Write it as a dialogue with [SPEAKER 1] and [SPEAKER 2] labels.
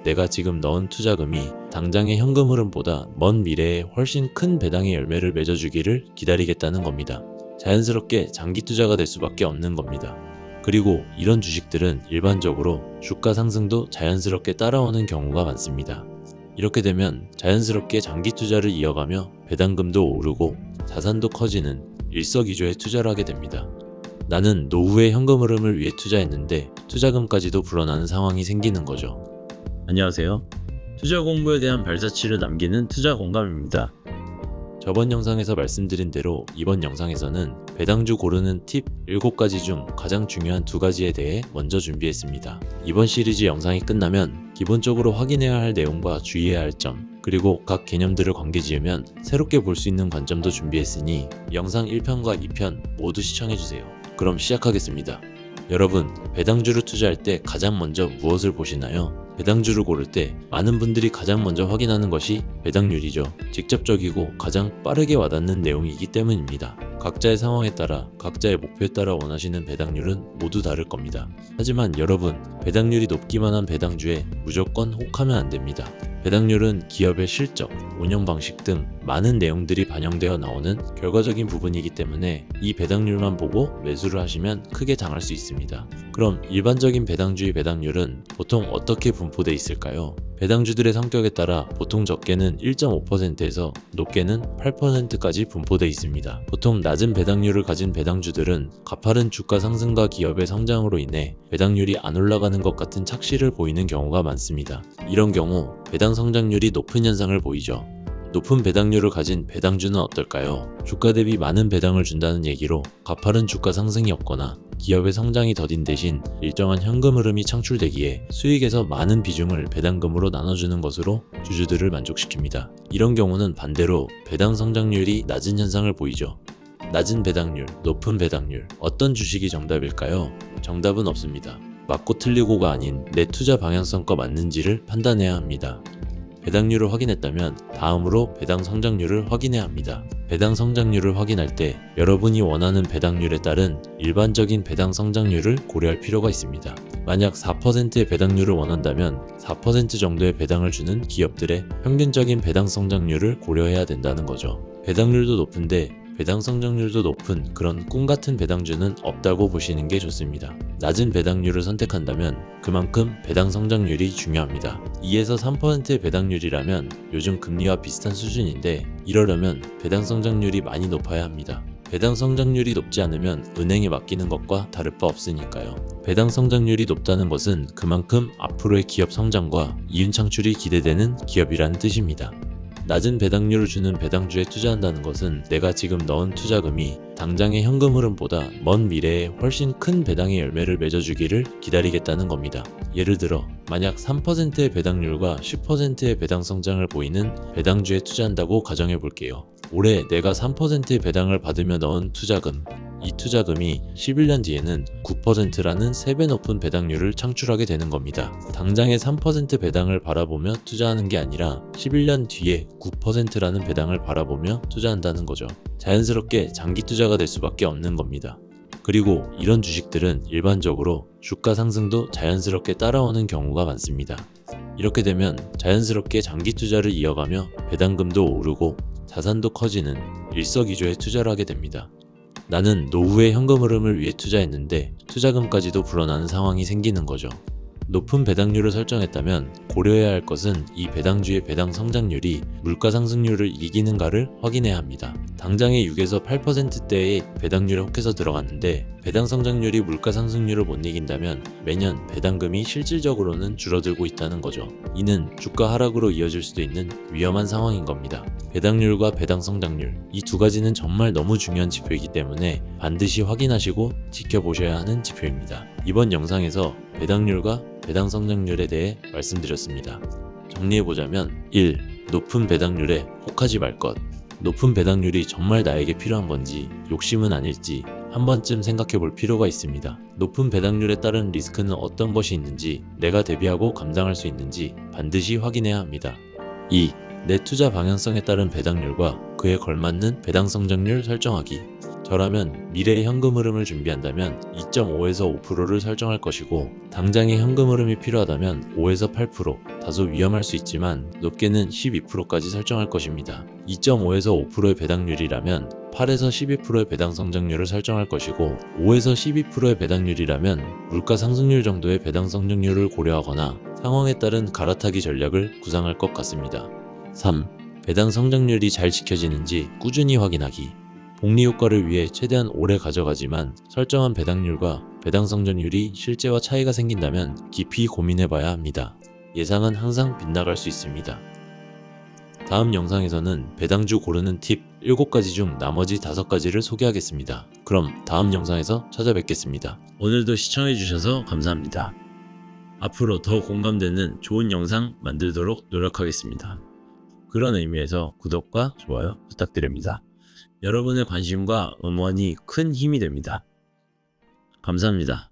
[SPEAKER 1] 내가 지금 넣은 투자금이 당장의 현금 흐름보다 먼 미래에 훨씬 큰 배당의 열매를 맺어주기를 기다리겠다는 겁니다. 자연스럽게 장기 투자가 될 수밖에 없는 겁니다. 그리고 이런 주식들은 일반적으로 주가 상승도 자연스럽게 따라오는 경우가 많습니다. 이렇게 되면 자연스럽게 장기 투자를 이어가며 배당금도 오르고 자산도 커지는 일석이조의 투자를 하게 됩니다. 나는 노후의 현금 흐름을 위해 투자했는데 투자금까지도 불어나는 상황이 생기는 거죠. 안녕하세요. 투자 공부에 대한 발자취를 남기는 투자공감입니다. 저번 영상에서 말씀드린 대로 이번 영상에서는 배당주 고르는 팁 7가지 중 가장 중요한 2가지에 대해 먼저 준비했습니다. 이번 시리즈 영상이 끝나면 기본적으로 확인해야 할 내용과 주의해야 할 점, 그리고 각 개념들을 관계지으면 새롭게 볼 수 있는 관점도 준비했으니 영상 1편과 2편 모두 시청해주세요. 그럼 시작하겠습니다. 여러분, 배당주를 투자할 때 가장 먼저 무엇을 보시나요? 배당주를 고를 때 많은 분들이 가장 먼저 확인하는 것이 배당률이죠. 직접적이고 가장 빠르게 와닿는 내용이기 때문입니다. 각자의 상황에 따라 각자의 목표에 따라 원하시는 배당률은 모두 다를 겁니다. 하지만 여러분, 배당률이 높기만 한 배당주에 무조건 혹하면 안 됩니다. 배당률은 기업의 실적, 운영 방식 등 많은 내용들이 반영되어 나오는 결과적인 부분이기 때문에 이 배당률만 보고 매수를 하시면 크게 당할 수 있습니다. 그럼 일반적인 배당주의 배당률은 보통 어떻게 분포되어 있을까요? 배당주들의 성격에 따라 보통 적게는 1.5%에서 높게는 8%까지 분포되어 있습니다. 보통 낮은 배당률을 가진 배당주들은 가파른 주가 상승과 기업의 성장으로 인해 배당률이 안 올라가는 것 같은 착시를 보이는 경우가 많습니다. 이런 경우 배당 성장률이 높은 현상을 보이죠. 높은 배당률을 가진 배당주는 어떨까요? 주가 대비 많은 배당을 준다는 얘기로 가파른 주가 상승이 없거나 기업의 성장이 더딘 대신 일정한 현금 흐름이 창출되기에 수익에서 많은 비중을 배당금으로 나눠주는 것으로 주주들을 만족시킵니다. 이런 경우는 반대로 배당 성장률이 낮은 현상을 보이죠. 낮은 배당률, 높은 배당률, 어떤 주식이 정답일까요? 정답은 없습니다. 맞고 틀리고가 아닌 내 투자 방향성과 맞는지를 판단해야 합니다. 배당률을 확인했다면 다음으로 배당 성장률을 확인해야 합니다. 배당 성장률을 확인할 때 여러분이 원하는 배당률에 따른 일반적인 배당 성장률을 고려할 필요가 있습니다. 만약 4%의 배당률을 원한다면 4% 정도의 배당을 주는 기업들의 평균적인 배당 성장률을 고려해야 된다는 거죠. 배당률도 높은데 배당 성장률도 높은 그런 꿈같은 배당주는 없다고 보시는 게 좋습니다. 낮은 배당률을 선택한다면 그만큼 배당 성장률이 중요합니다. 2에서 3%의 배당률이라면 요즘 금리와 비슷한 수준인데 이러려면 배당 성장률이 많이 높아야 합니다. 배당 성장률이 높지 않으면 은행에 맡기는 것과 다를 바 없으니까요. 배당 성장률이 높다는 것은 그만큼 앞으로의 기업 성장과 이윤 창출이 기대되는 기업이라는 뜻입니다. 낮은 배당률을 주는 배당주에 투자한다는 것은 내가 지금 넣은 투자금이 당장의 현금 흐름보다 먼 미래에 훨씬 큰 배당의 열매를 맺어주기를 기다리겠다는 겁니다. 예를 들어 만약 3%의 배당률과 10%의 배당 성장을 보이는 배당주에 투자한다고 가정해 볼게요. 올해 내가 3%의 배당을 받으며 넣은 투자금, 이 투자금이 11년 뒤에는 9%라는 3배 높은 배당률을 창출하게 되는 겁니다. 당장의 3% 배당을 바라보며 투자하는 게 아니라 11년 뒤에 9%라는 배당을 바라보며 투자한다는 거죠. 자연스럽게 장기 투자가 될 수밖에 없는 겁니다. 그리고 이런 주식들은 일반적으로 주가 상승도 자연스럽게 따라오는 경우가 많습니다. 이렇게 되면 자연스럽게 장기 투자를 이어가며 배당금도 오르고 자산도 커지는 일석이조의 투자를 하게 됩니다. 나는 노후의 현금 흐름을 위해 투자했는데 투자금까지도 불어나는 상황이 생기는 거죠. 높은 배당률을 설정했다면 고려해야 할 것은 이 배당주의 배당 성장률이 물가 상승률을 이기는가를 확인해야 합니다. 당장의 6에서 8%대의 배당률에 혹해서 들어갔는데 배당 성장률이 물가 상승률을 못 이긴다면 매년 배당금이 실질적으로는 줄어들고 있다는 거죠. 이는 주가 하락으로 이어질 수도 있는 위험한 상황인 겁니다. 배당률과 배당 성장률, 이 2가지는 정말 너무 중요한 지표이기 때문에 반드시 확인하시고 지켜보셔야 하는 지표입니다. 이번 영상에서 배당률과 배당 성장률에 대해 말씀드렸습니다. 정리해보자면 1. 높은 배당률에 혹하지 말 것. 높은 배당률이 정말 나에게 필요한 건지 욕심은 아닐지 한 번쯤 생각해 볼 필요가 있습니다. 높은 배당률에 따른 리스크는 어떤 것이 있는지 내가 대비하고 감당할 수 있는지 반드시 확인해야 합니다. 2. 내 투자 방향성에 따른 배당률과 그에 걸맞는 배당 성장률 설정하기. 저라면 미래의 현금 흐름을 준비한다면 2.5에서 5%를 설정할 것이고, 당장의 현금 흐름이 필요하다면 5에서 8%, 다소 위험할 수 있지만 높게는 12%까지 설정할 것입니다. 2.5에서 5%의 배당률이라면 8에서 12%의 배당 성장률을 설정할 것이고, 5에서 12%의 배당률이라면 물가 상승률 정도의 배당 성장률을 고려하거나 상황에 따른 갈아타기 전략을 구상할 것 같습니다. 3. 배당 성장률이 잘 지켜지는지 꾸준히 확인하기. 복리 효과를 위해 최대한 오래 가져가지만 설정한 배당률과 배당 성장률이 실제와 차이가 생긴다면 깊이 고민해봐야 합니다. 예상은 항상 빗나갈 수 있습니다. 다음 영상에서는 배당주 고르는 팁 7가지 중 나머지 5가지를 소개하겠습니다. 그럼 다음 영상에서 찾아뵙겠습니다. 오늘도 시청해주셔서 감사합니다. 앞으로 더 공감되는 좋은 영상 만들도록 노력하겠습니다. 그런 의미에서 구독과 좋아요 부탁드립니다. 여러분의 관심과 응원이 큰 힘이 됩니다. 감사합니다.